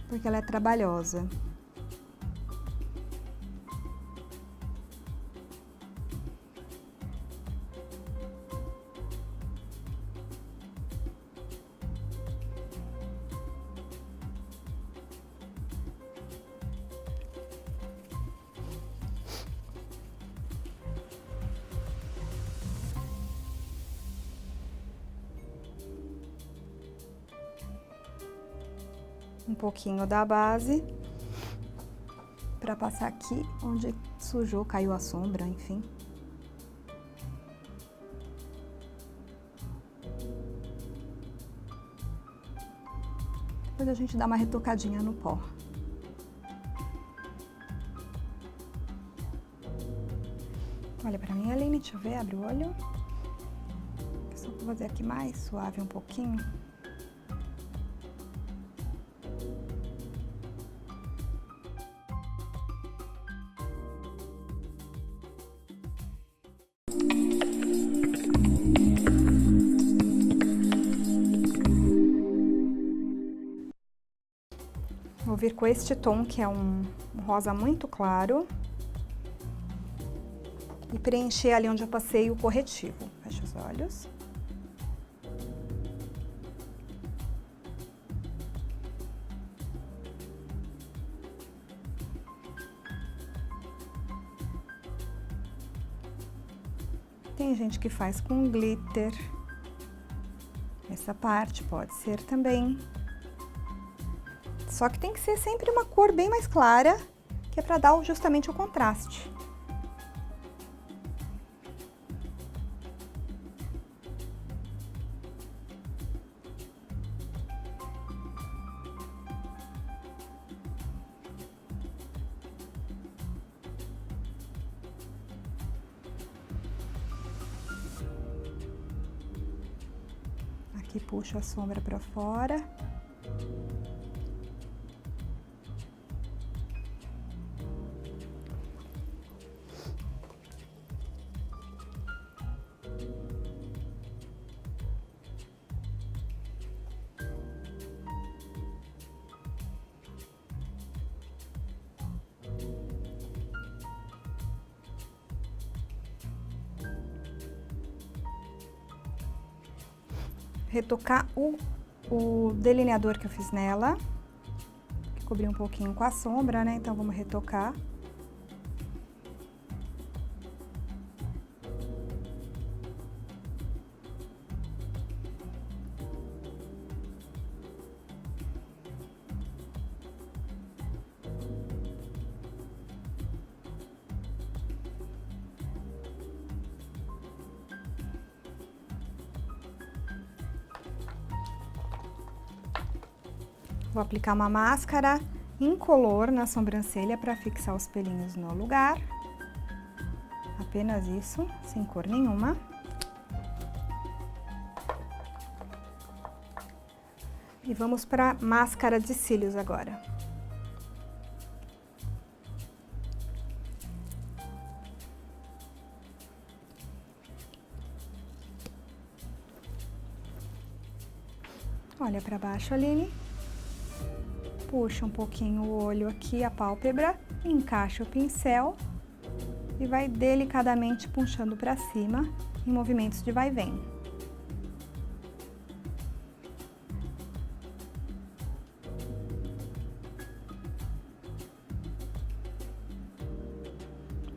Porque ela é trabalhosa. Um pouquinho da base para passar aqui onde sujou, caiu a sombra, enfim. Depois a gente dá uma retocadinha no pó. Olha pra mim, Aline, deixa eu ver, abre o olho. Só vou fazer aqui mais suave um pouquinho. Vou vir com este tom, que é um rosa muito claro. E preencher ali onde eu passei o corretivo. Fecha os olhos. Tem gente que faz com glitter. Essa parte pode ser também. Só que tem que ser sempre uma cor bem mais clara, que é para dar justamente o contraste. Aqui puxo a sombra para fora. Retocar o delineador que eu fiz nela, que cobri um pouquinho com a sombra, né? Então vamos retocar. Vou aplicar uma máscara incolor na sobrancelha para fixar os pelinhos no lugar. Apenas isso, sem cor nenhuma. E vamos para máscara de cílios agora. Olha para baixo, Aline. Puxa um pouquinho o olho aqui, a pálpebra, encaixa o pincel e vai delicadamente puxando para cima em movimentos de vai e vem.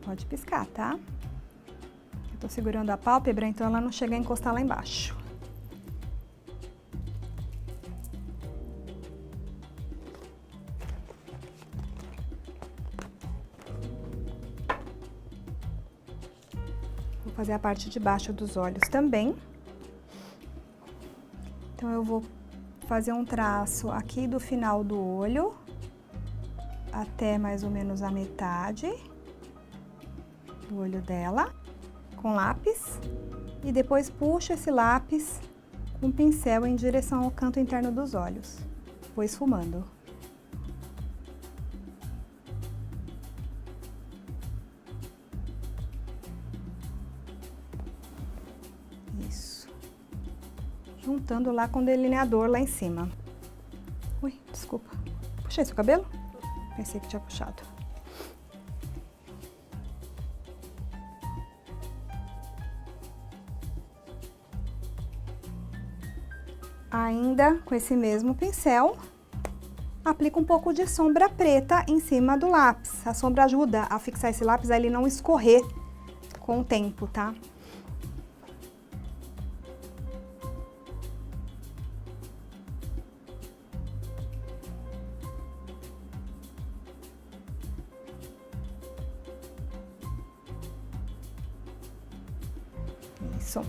Pode piscar, tá? Eu tô segurando a pálpebra, então ela não chega a encostar lá embaixo. Vou fazer a parte de baixo dos olhos também. Então, eu vou fazer um traço aqui do final do olho até mais ou menos a metade do olho dela, com lápis. E depois puxo esse lápis com o pincel em direção ao canto interno dos olhos. Vou esfumando. juntando lá com o delineador lá em cima. Ui, desculpa. Puxei seu cabelo? Pensei que tinha puxado. Ainda com esse mesmo pincel, aplico um pouco de sombra preta em cima do lápis. A sombra ajuda a fixar esse lápis a ele não escorrer com o tempo, tá? Isso.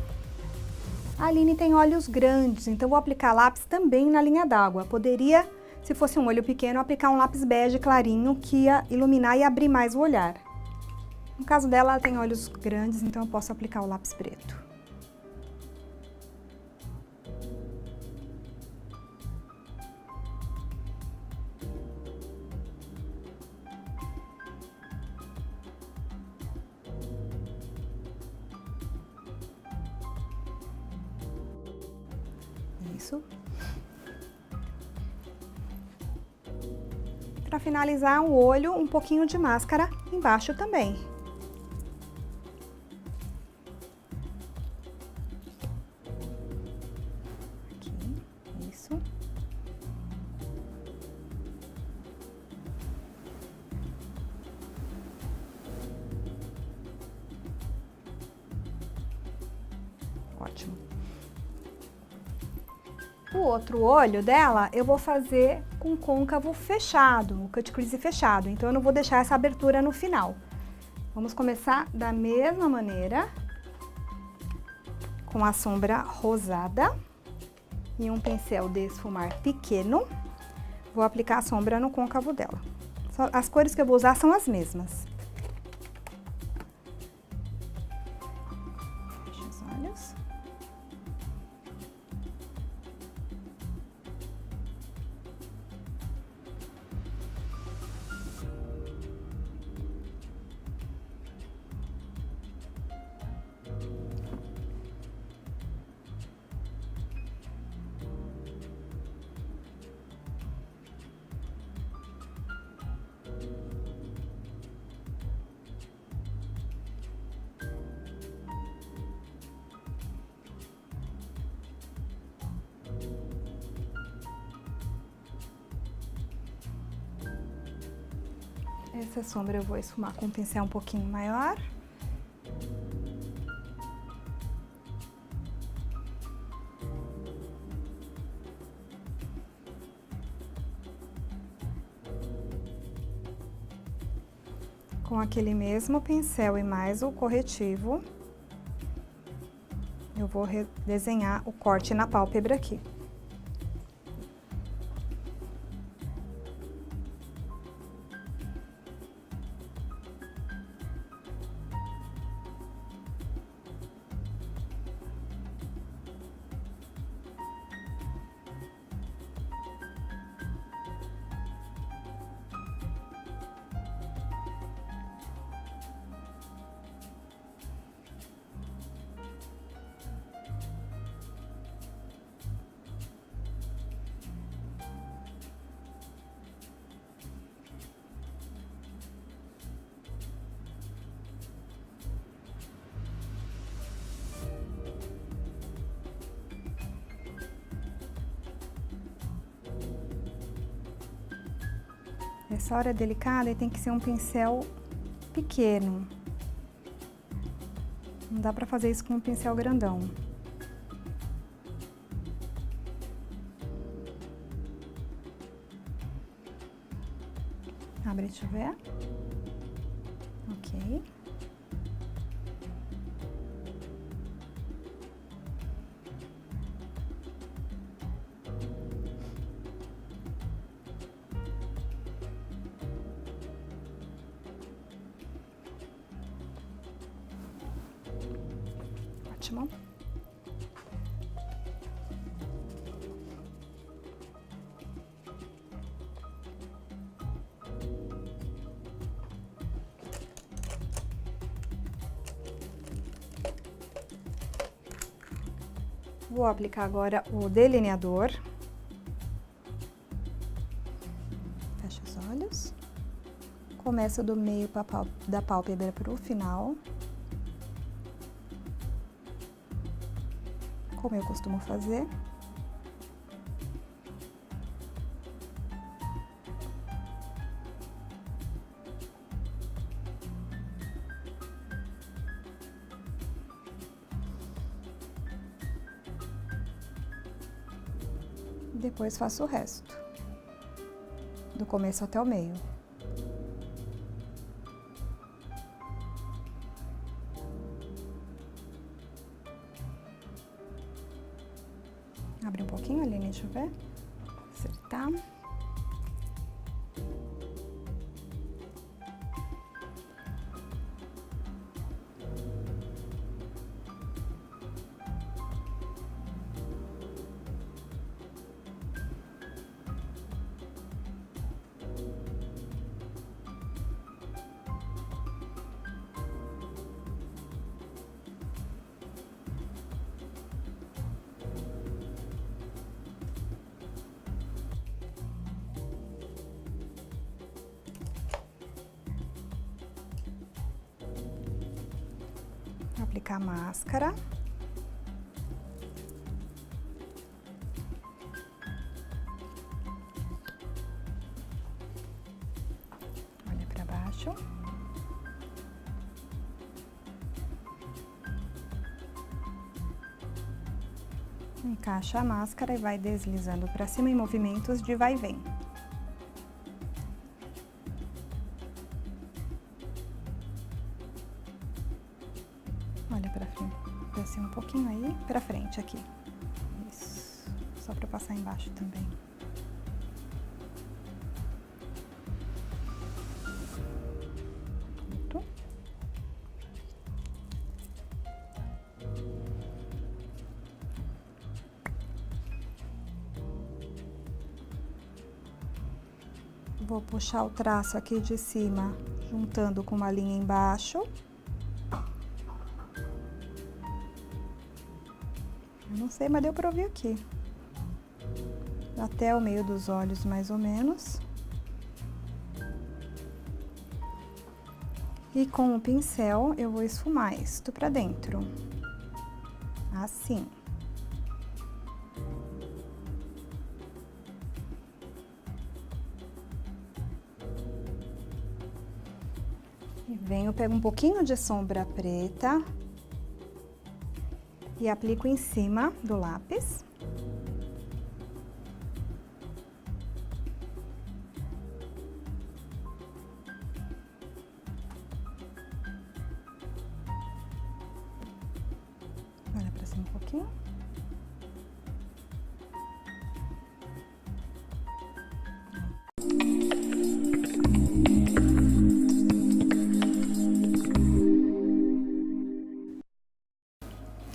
A Aline tem olhos grandes, então vou aplicar lápis também na linha d'água. Poderia, se fosse um olho pequeno, aplicar um lápis bege clarinho que ia iluminar e abrir mais o olhar. No caso dela, ela tem olhos grandes, então eu posso aplicar o lápis preto. Isso. Para finalizar o olho, um pouquinho de máscara embaixo também. Aqui, isso. Ótimo. O outro olho dela eu vou fazer com côncavo fechado, o cut crease fechado, então eu não vou deixar essa abertura no final. Vamos começar da mesma maneira, com a sombra rosada e um pincel de esfumar pequeno. Vou aplicar a sombra no côncavo dela. As cores que eu vou usar são as mesmas. Fecha os olhos. Essa sombra eu vou esfumar com um pincel um pouquinho maior. Com aquele mesmo pincel e mais o corretivo, eu vou desenhar o corte na pálpebra aqui. Essa hora é delicada e tem que ser um pincel pequeno. Não dá pra fazer isso com um pincel grandão. Abre, deixa eu ver. Ok. Ótimo. Vou aplicar agora o delineador. Fecha os olhos. Começa do meio da pálpebra para o final. Como eu costumo fazer. Depois faço o resto, do começo até o meio. Abre um pouquinho, Aline, deixa eu ver. Acertar. Aplicar a máscara. Olha para baixo. Encaixa a máscara e vai deslizando para cima em movimentos de vai e vem. Olha pra frente, desce um pouquinho aí, pra frente aqui. Isso, só pra passar embaixo também. Pronto. Vou puxar o traço aqui de cima, juntando com uma linha embaixo. Não sei, mas deu pra ouvir aqui. Até o meio dos olhos, mais ou menos. E com o pincel, eu vou esfumar isto pra dentro. Assim. E venho, pego um pouquinho de sombra preta. E aplico em cima do lápis. Olha pra cima um pouquinho.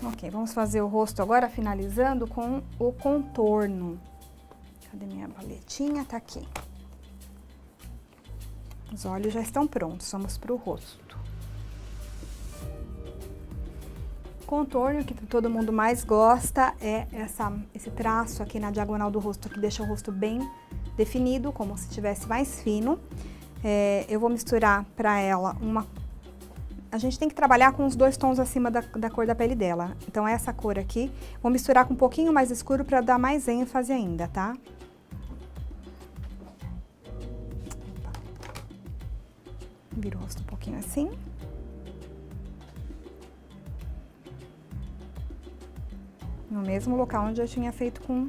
Ok, vamos fazer o rosto agora, finalizando com o contorno. Cadê minha paletinha? Tá aqui. Os olhos já estão prontos, vamos pro rosto. Contorno que todo mundo mais gosta é esse traço aqui na diagonal do rosto, que deixa o rosto bem definido, como se estivesse mais fino. Eu vou misturar pra ela uma... A gente tem que trabalhar com os 2 tons acima da cor da pele dela. Então, essa cor aqui, vou misturar com um pouquinho mais escuro para dar mais ênfase ainda, tá? Vira o rosto um pouquinho assim. No mesmo local onde eu tinha feito com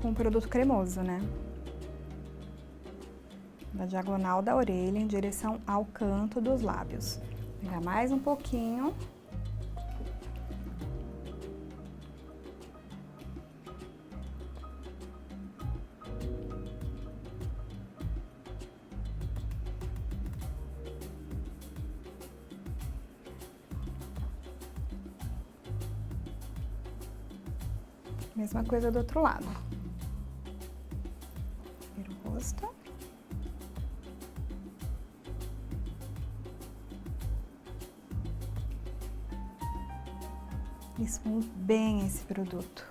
o produto cremoso, né? Da diagonal da orelha em direção ao canto dos lábios. Pegar mais um pouquinho. Mesma coisa do outro lado. Vira o rosto. Esfumo bem esse produto.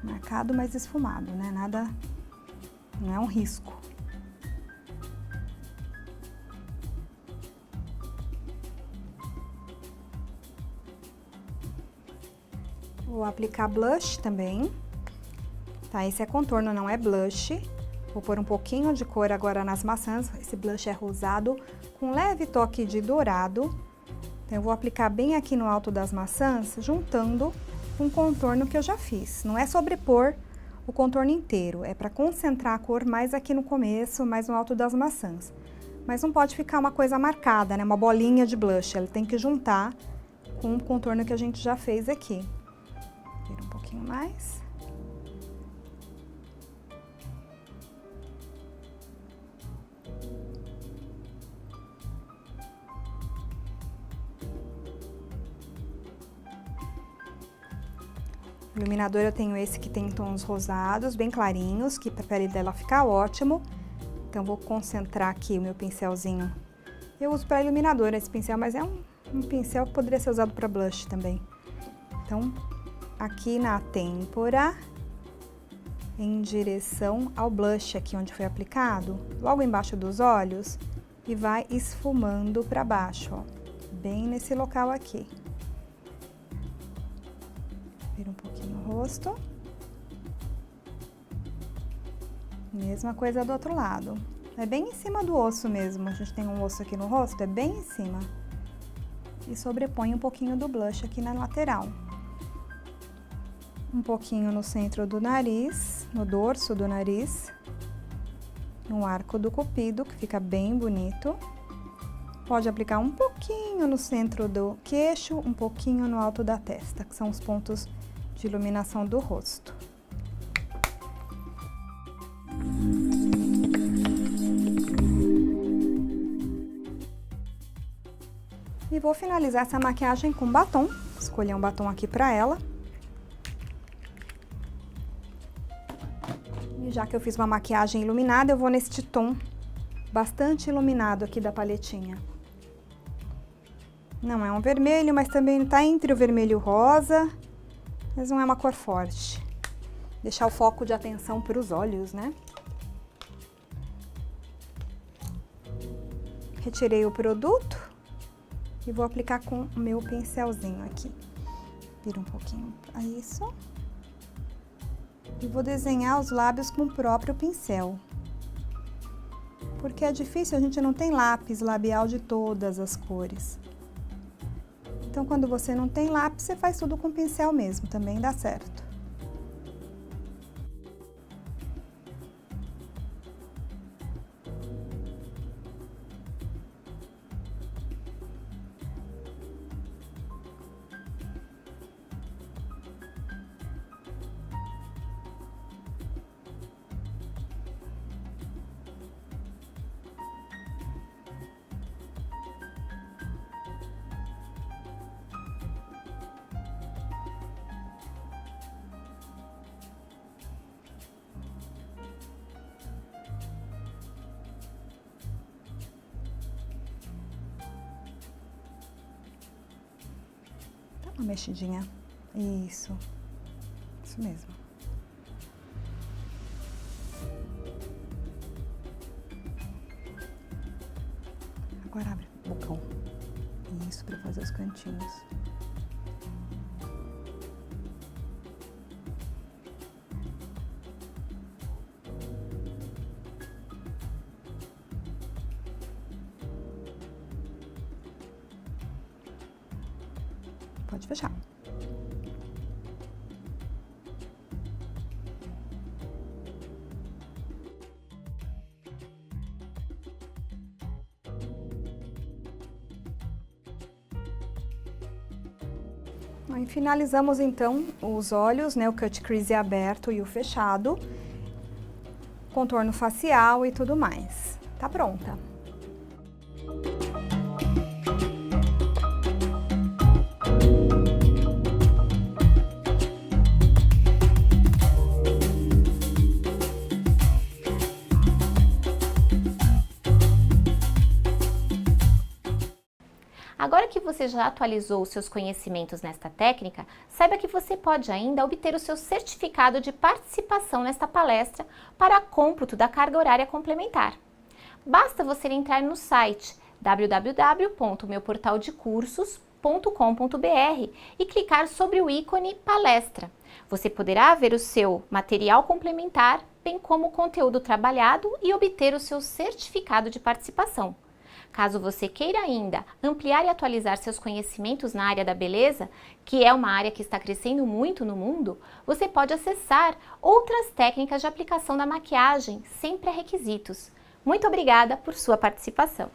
Marcado, mas esfumado, né? Nada, não é um risco. Vou aplicar blush também, tá? Esse é contorno, não é blush. Vou pôr um pouquinho de cor agora nas maçãs. Esse blush é rosado, com um leve toque de dourado. Então, eu vou aplicar bem aqui no alto das maçãs, juntando com o contorno que eu já fiz. Não é sobrepor o contorno inteiro, é para concentrar a cor mais aqui no começo, mais no alto das maçãs. Mas não pode ficar uma coisa marcada, né? Uma bolinha de blush, ela tem que juntar com o contorno que a gente já fez aqui. Vira um pouquinho mais. Iluminador eu tenho esse que tem tons rosados, bem clarinhos, que para a pele dela ficar ótimo. Então, vou concentrar aqui o meu pincelzinho. Eu uso para iluminador esse pincel, mas é um pincel que poderia ser usado para blush também. Então, aqui na têmpora, em direção ao blush aqui onde foi aplicado, logo embaixo dos olhos, e vai esfumando para baixo, ó, bem nesse local aqui. Vira um pouquinho o rosto. Mesma coisa do outro lado. É bem em cima do osso mesmo. A gente tem um osso aqui no rosto, é bem em cima. E sobrepõe um pouquinho do blush aqui na lateral. Um pouquinho no centro do nariz, no dorso do nariz. No arco do cupido, que fica bem bonito. Pode aplicar um pouquinho no centro do queixo, um pouquinho no alto da testa, que são os pontos de iluminação do rosto. E vou finalizar essa maquiagem com batom. Escolher um batom aqui pra ela. E já que eu fiz uma maquiagem iluminada, eu vou neste tom bastante iluminado aqui da paletinha. Não é um vermelho, mas também está entre o vermelho e o rosa, mas não é uma cor forte. Deixar o foco de atenção para os olhos, né? Retirei o produto e vou aplicar com o meu pincelzinho aqui. Vira um pouquinho a isso. E vou desenhar os lábios com o próprio pincel. Porque é difícil, a gente não tem lápis labial de todas as cores. Então, quando você não tem lápis, você faz tudo com pincel mesmo, também dá certo. Uma mexidinha. Isso mesmo. Agora abre o bocão. Isso, para fazer os cantinhos. Pode fechar. E finalizamos então os olhos, né, o cut crease aberto e o fechado, contorno facial e tudo mais. Tá pronta. Agora que você já atualizou os seus conhecimentos nesta técnica, saiba que você pode ainda obter o seu certificado de participação nesta palestra para cômputo da carga horária complementar. Basta você entrar no site www.meuportaldecursos.com.br e clicar sobre o ícone Palestra. Você poderá ver o seu material complementar, bem como o conteúdo trabalhado e obter o seu certificado de participação. Caso você queira ainda ampliar e atualizar seus conhecimentos na área da beleza, que é uma área que está crescendo muito no mundo, você pode acessar outras técnicas de aplicação da maquiagem sem pré-requisitos. Muito obrigada por sua participação!